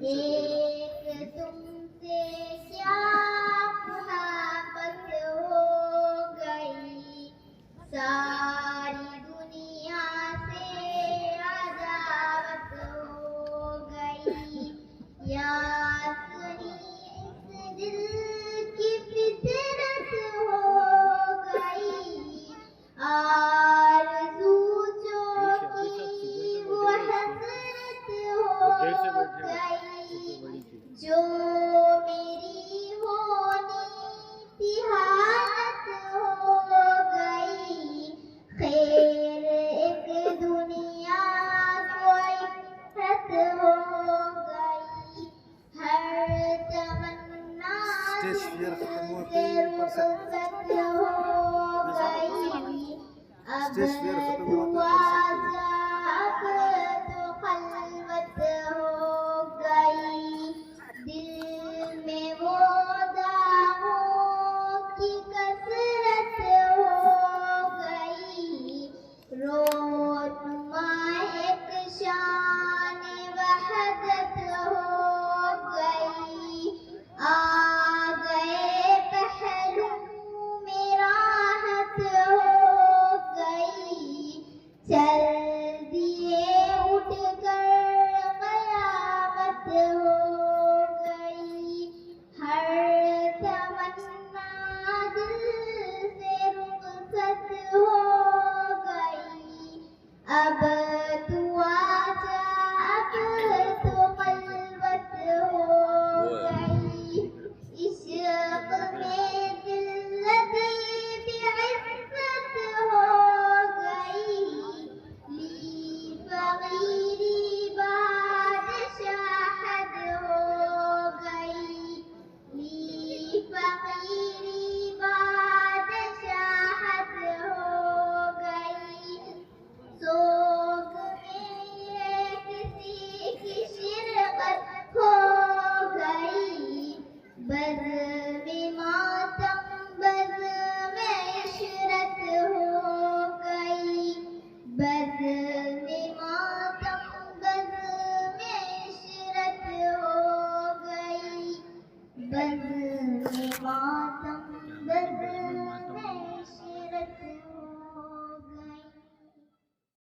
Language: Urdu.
ایک تم سے کیا محبت ہو گئی، ساری دنیا سے عداوت ہو گئی، یاسنی اس دل کی فطرت ہو گئی، آرزو جو کی وہ حسرت ہو گئی، جو میری ہونی تھی حالت ہو گئی، خیر ایک دنیا کوئی حد ہو گئی، ہر تمنا سے رخصت ہو گئی، اب دعا اب تو خلوت ہو گئی، دل میں وہ داغوں کی کثرت ہو گئی، رونما ایک شان وحدت ہو گئی، آ گئے پہلو میں راحت ہو گئی، چل دیے اٹھ کر قیامت ہو